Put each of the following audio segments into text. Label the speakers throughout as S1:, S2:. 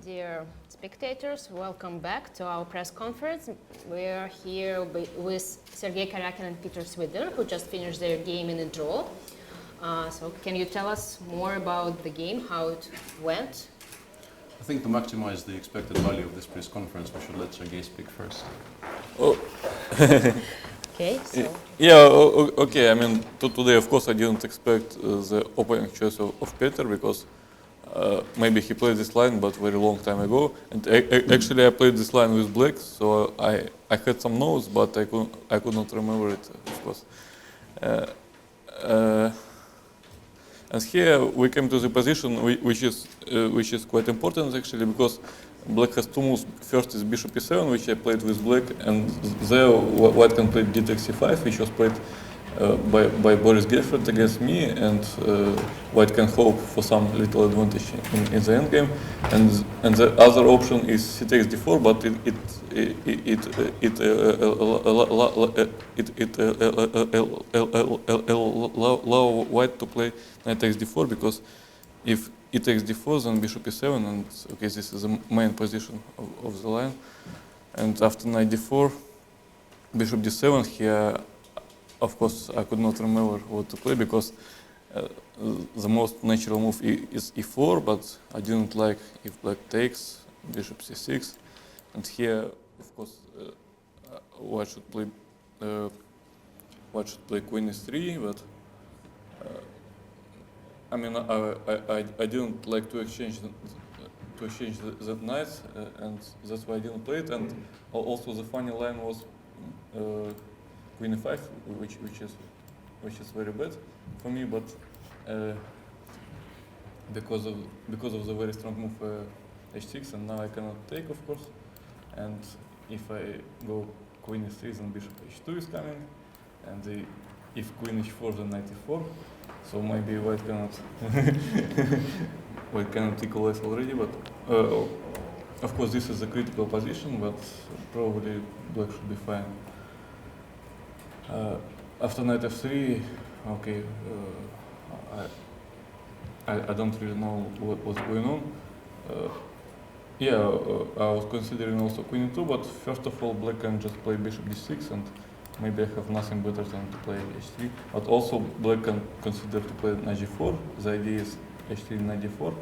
S1: Dear spectators, welcome back to our press conference. We are here with Sergey Karjakin and Peter Svidler, who just finished their game in a draw. So can you tell us more about the game, how it went?
S2: I think to maximize the expected value of this press conference, we should let Sergey speak first.
S3: Oh.
S1: Okay, so...
S3: Yeah, okay. I mean, today, of course, I didn't expect the opening choice of Peter because maybe he played this line, but very long time ago. And actually, I played this line with black, so I had some notes, but I could not remember it, of course. And here we came to the position which is quite important actually, because black has two moves. First is bishop e7, which I played with black, and there white can play d takes c5, which was played by Boris Gelfand against me, and white can hope for some little advantage in the endgame. And the other option is c takes d4, but it allow white to play knight takes d4, because if e takes d4, then bishop e7, and okay, this is the main position of the line. And after knight d4, bishop d7, here, of course, I could not remember what to play, because the most natural move is e4, but I didn't like if black takes, bishop c6, and here, of course, white should play queen e3, but I mean, I didn't like to exchange the knights, and that's why I didn't play it. And also the funny line was queen e5, which is very bad for me. But because of the very strong move h6, and now I cannot take, of course. And if I go queen e3, then bishop h2 is coming, and if queen h4, then knight e4. So maybe white cannot equalize already, but of course this is a critical position, but probably black should be fine. After knight f3, okay, I don't really know what's going on. I was considering also queen e2, but first of all, black can just play bishop d6, and maybe I have nothing better than to play h3. But also, black can consider to play knight g4. The idea is h3, knight d4.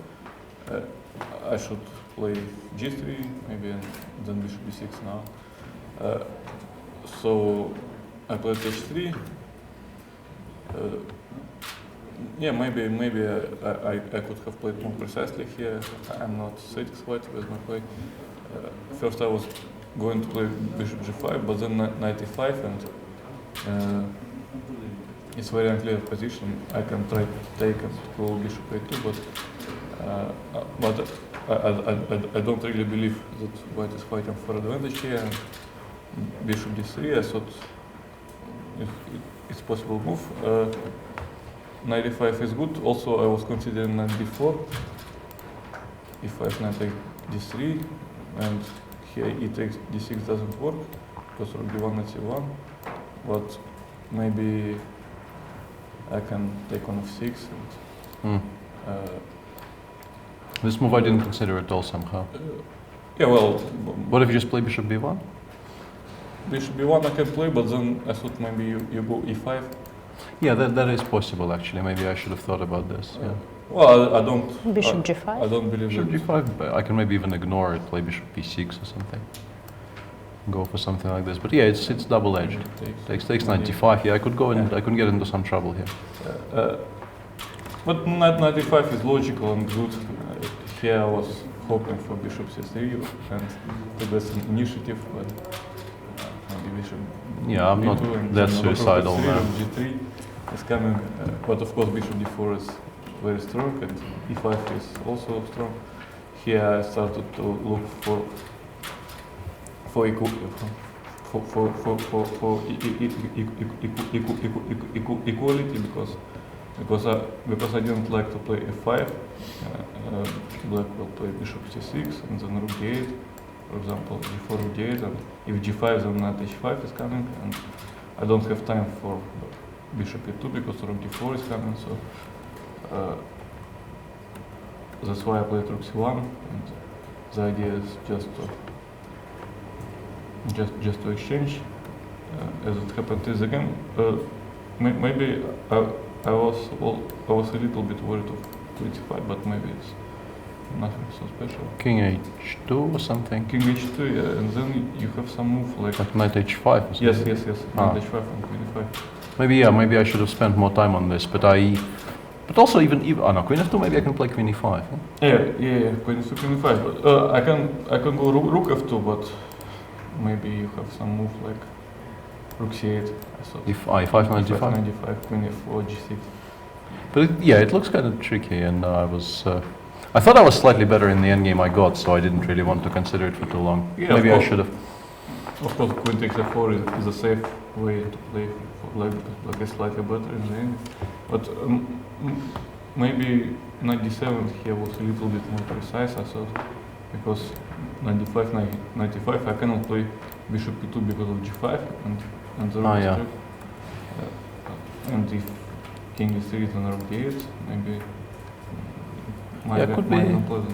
S3: I should play g3, maybe, and then bishop b6 now. So I played h3. Maybe I could have played more precisely here. I'm not satisfied with my play. First I was going to play bishop g5, but then knight e5, and it's very unclear position. I can try to take and go bishop a2, but I don't really believe that white is fighting for advantage here. And bishop d3, I thought it's possible move. Knight e5 is good. Also, I was considering knight d4. e5, knight take d3, and here e takes d6 doesn't work because rook d1 at c1, but maybe I can take on f6. And,
S4: this move I didn't consider at all somehow.
S3: What
S4: if you just play bishop b1?
S3: Bishop b1 I can play, but then I thought maybe you go e5.
S4: Yeah, that is possible actually. Maybe I should have thought about this. Yeah.
S3: Well, I don't.
S1: Bishop g5?
S3: I don't believe
S4: Bishop g5, I can maybe even ignore it, play bishop b6 or something. Go for something like this. But yeah, it's double-edged. Takes knight d5. Yeah, I could go and I could get into some trouble here.
S3: But knight e5 is logical and good. Here I was hoping for bishop c3 and to get some initiative, but maybe bishop.
S4: Yeah, I'm not that suicidal now.
S3: g3 is coming, but of course bishop d4 is very strong, and e5 is also strong. Here I started to look for equality, because I didn't like to play f5. Black will play bishop c6 and then rook d8, for example, g4 rook d8, and if g5, then knight h5 is coming, and I don't have time for bishop e2 because rook d4 is coming. So that's why I played rook c1, and the idea is just to exchange, as it happened in the game. Maybe I was a little bit worried of 25, but maybe it's nothing so special.
S4: King h2 or something?
S3: King h2, yeah, and then you have some move like
S4: Knight h5 or something?
S3: yes,
S4: Ah.
S3: knight h5 and queen e5.
S4: Maybe I should have spent more time on this, but also even oh no, queen f2, maybe I can play queen e5. Huh?
S3: Yeah, queen e2, queen e5. But I can go rook f2, but maybe you have some move like rook c8. I thought.
S4: If i5, knight d5.
S3: Knight d5, queen f4, g6.
S4: But it looks kind of tricky, and I thought I was slightly better in the endgame I got, so I didn't really want to consider it for too long.
S3: Yeah,
S4: Maybe I should have.
S3: Of course, queen takes f4 is a safe way to play, like a slightly better in the end. But maybe knight d7 here was a little bit more precise, I thought, because knight d5, knight e5, I cannot play bishop e2 because of g5 and the rook is stripped. And if king e3 then rook e8, maybe.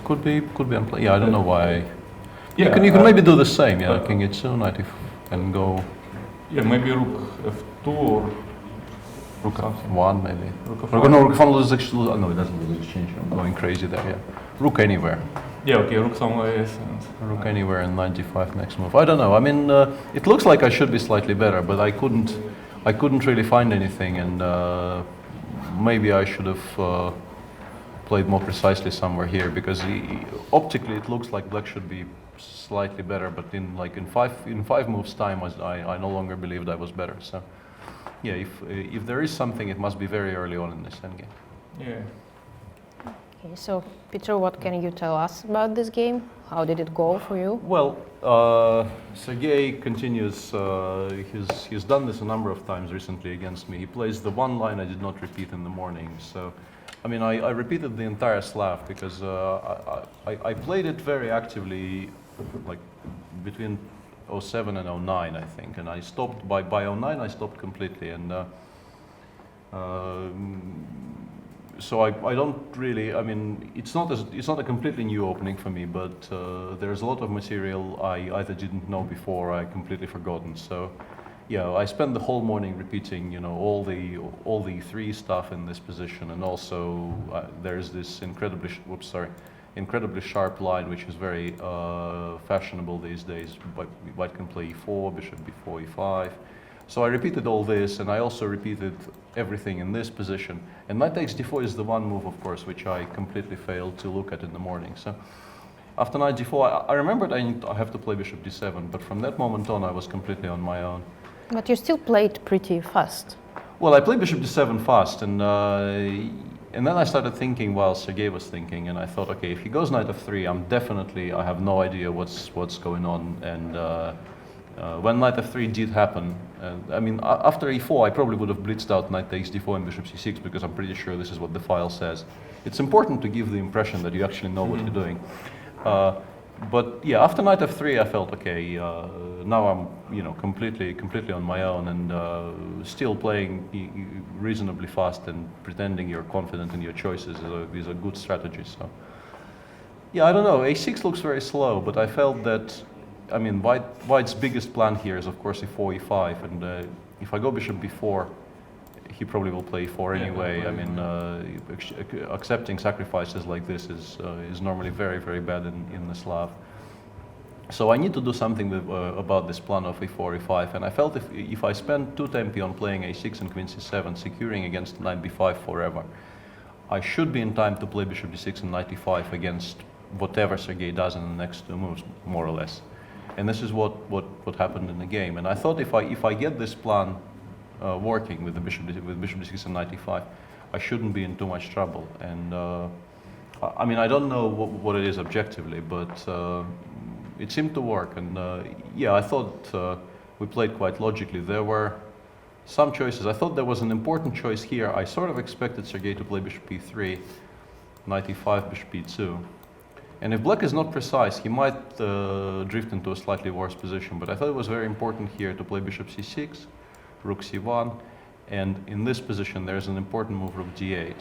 S4: Could be unplayed. Yeah, I don't know why.
S3: Yeah,
S4: you can maybe do the same. Yeah, king h2, knight and go.
S3: Yeah, maybe rook f2 or
S4: rook f1 maybe.
S3: Rook
S4: f1. No, rook f1 loses exchange. No, it doesn't lose exchange. I'm going crazy there. Yeah, rook anywhere.
S3: Yeah, okay, rook somewhere, yes.
S4: Rook anywhere and knight d5 next move. I don't know. I mean, it looks like I should be slightly better, but I couldn't really find anything, and maybe I should have played more precisely somewhere here, because optically it looks like black should be slightly better, but in five moves time I no longer believed I was better. So yeah, if there is something, it must be very early on in this endgame.
S3: Yeah.
S1: Okay, so Peter, what can you tell us about this game? How did it go for you?
S4: Well, Sergey continues. He's done this a number of times recently against me. He plays the one line I did not repeat in the morning. So, I mean, I repeated the entire Slav because I played it very actively, like between 07 and 09, I think, and I stopped by 09. I stopped completely, and so I don't really. I mean, it's not a completely new opening for me, but there's a lot of material I either didn't know before or I completely forgotten. So. Yeah, I spent the whole morning repeating, you know, all the E3 stuff in this position, and also there's this incredibly sharp line, which is very fashionable these days. White can play E4, bishop b4, e5. So I repeated all this, and I also repeated everything in this position. And knight takes d4 is the one move, of course, which I completely failed to look at in the morning. So after knight d4, I remembered I have to play bishop d7, but from that moment on, I was completely on my own.
S1: But you still played pretty fast.
S4: Well, I played bishop d7 fast, and then I started thinking while Sergey was thinking, and I thought, okay, if he goes knight f3, I have no idea what's going on. And when knight f3 did happen, I mean, after e4, I probably would have blitzed out knight takes d4 and bishop c6, because I'm pretty sure this is what the file says. It's important to give the impression that you actually know what you're doing. But yeah, after knight f3, I felt okay. Now I'm, you know, completely on my own, and still playing reasonably fast and pretending you're confident in your choices is a good strategy. So yeah, I don't know. a6 looks very slow, but I felt that, I mean, White's biggest plan here is of course e4, e5, and if I go bishop b4, he probably will play e4 anyway. I mean, accepting sacrifices like this is normally very, very bad in the Slav. So I need to do something about this plan of e4, e5, and I felt if I spend 2 tempi on playing a6 and queen c7, securing against knight b5 forever, I should be in time to play bishop d6 and knight e5 against whatever Sergey does in the next 2 moves, more or less. And this is what happened in the game. And I thought if I get this plan working with bishop d6 and knight e5, I shouldn't be in too much trouble. And I mean, I don't know what it is objectively, but it seemed to work. And yeah, I thought we played quite logically. There were some choices. I thought there was an important choice here. I sort of expected Sergey to play bishop e3, knight e5, bishop e2. And if black is not precise, he might drift into a slightly worse position. But I thought it was very important here to play bishop c6, rook c1, and in this position there's an important move, rook d8,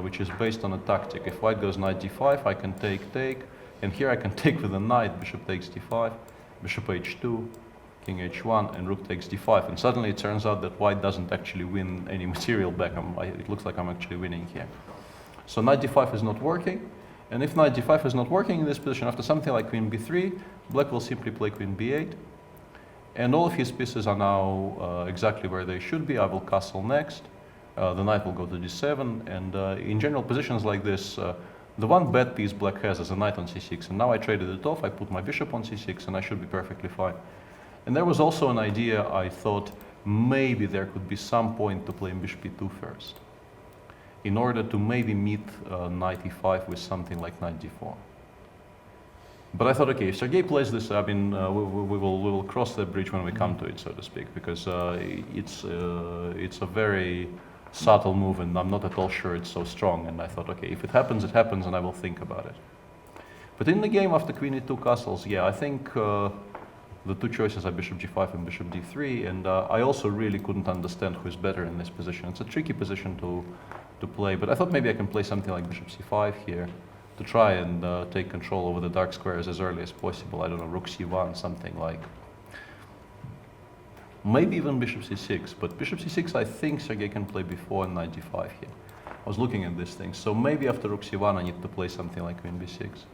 S4: which is based on a tactic. If white goes knight d5, I can take, And here I can take with the knight, bishop takes d5, bishop h2, king h1, and rook takes d5. And suddenly it turns out that white doesn't actually win any material back. It looks like I'm actually winning here. So knight d5 is not working. And if knight d5 is not working in this position, after something like queen b3, black will simply play queen b8. And all of his pieces are now exactly where they should be. I will castle next. The knight will go to d7. And in general positions like this, the one bad piece black has is a knight on c6. And now I traded it off. I put my bishop on c6, and I should be perfectly fine. And there was also an idea, I thought maybe there could be some point to play bishop e2 first, in order to maybe meet knight e5 with something like knight d4. But I thought, okay, if Sergey plays this, I mean, we will cross that bridge when we come to it, so to speak, because it's a very subtle move, and I'm not at all sure it's so strong. And I thought, okay, if it happens, and I will think about it. But in the game after queen e2 castles, yeah, I think the two choices are bishop g5 and bishop d3, and I also really couldn't understand who's better in this position. It's a tricky position to play, but I thought maybe I can play something like bishop c5 here to try and take control over the dark squares as early as possible. I don't know, rook c1, something like. Maybe even bishop c6, but bishop c6 I think Sergey can play before knight d5 here. I was looking at this thing, so maybe after rook c1 I need to play something like queen b6.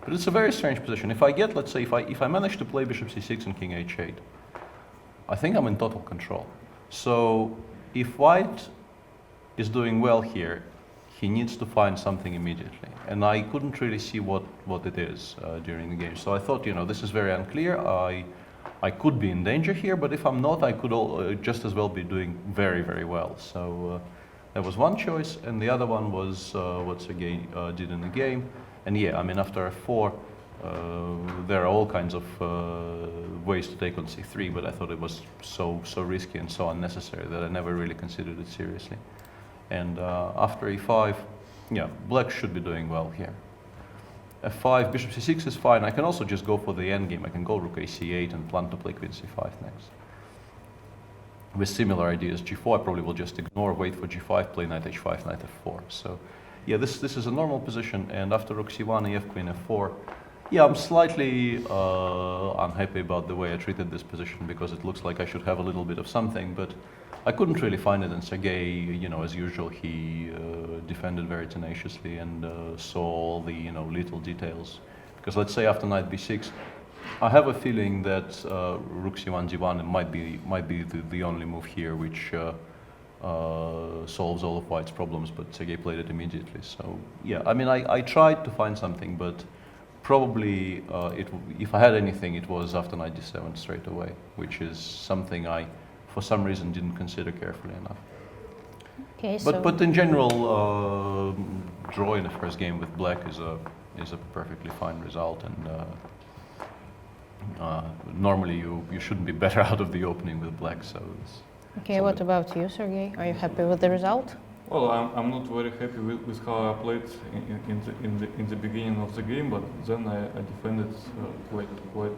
S4: But it's a very strange position. If I get, let's say, if I manage to play bishop c6 and king h8, I think I'm in total control. So if white is doing well here, he needs to find something immediately. And I couldn't really see what it is during the game. So I thought, you know, this is very unclear. I could be in danger here, but if I'm not, I could just as well be doing very, very well. So that was one choice, and the other one was what Sergey did in the game. And yeah, I mean, after f4, there are all kinds of ways to take on c3, but I thought it was so risky and so unnecessary that I never really considered it seriously. And after e5, yeah, black should be doing well here. f5, bishop c6 is fine. I can also just go for the endgame. I can go rook ac8 and plan to play queen c5 next. With similar ideas, g4 I probably will just ignore, wait for g5, play knight h5, knight f4. So yeah, this is a normal position, and after rook c1, ef, queen f4, yeah, I'm slightly unhappy about the way I treated this position, because it looks like I should have a little bit of something, but I couldn't really find it, and Sergey, you know, as usual, he defended very tenaciously and saw all the, you know, little details. Because let's say after knight b6, I have a feeling that rook c1, g1 might be the only move here which solves all of white's problems, but Sergey played it immediately. So yeah, I mean, I tried to find something, but probably if I had anything, it was after knight d7 straight away, which is something I, for some reason, didn't consider carefully enough.
S1: Okay,
S4: but in general, draw in the first game with black is a perfectly fine result, and normally you shouldn't be better out of the opening with black. So it's,
S1: okay, what about you, Sergey? Are you happy with the result?
S3: Well, I'm not very happy with how I played in the beginning of the game, but then I defended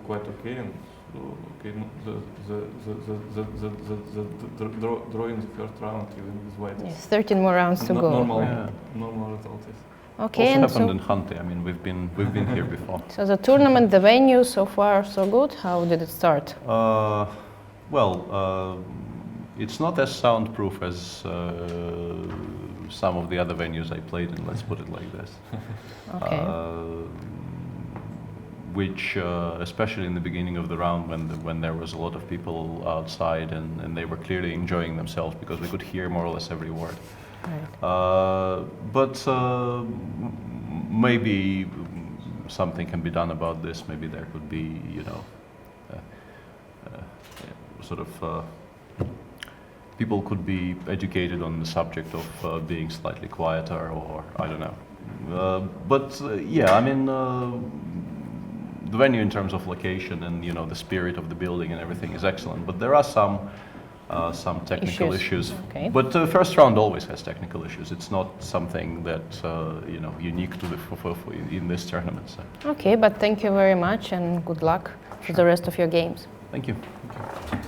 S3: quite okay, and okay, the draw in the first round even with white.
S1: Yes, 13 more rounds to go.
S3: Normal result is.
S1: Okay,
S4: also happened in Hante. I mean, we've been here before.
S1: So the tournament, the venue, so far so good. How did it start?
S4: It's not as soundproof as some of the other venues I played in, let's put it like this.
S1: Okay.
S4: Which, especially in the beginning of the round, when there was a lot of people outside and they were clearly enjoying themselves, because we could hear more or less every word. Right. But maybe something can be done about this. Maybe there could be, you know, sort of people could be educated on the subject of being slightly quieter, or I don't know. Yeah, I mean, the venue in terms of location and, you know, the spirit of the building and everything is excellent, but there are some technical issues.
S1: Okay.
S4: But the first round always has technical issues. It's not something that you know, unique to in this tournament. So.
S1: Okay, but thank you very much and good luck for the rest of your games.
S4: Thank you. Thank you.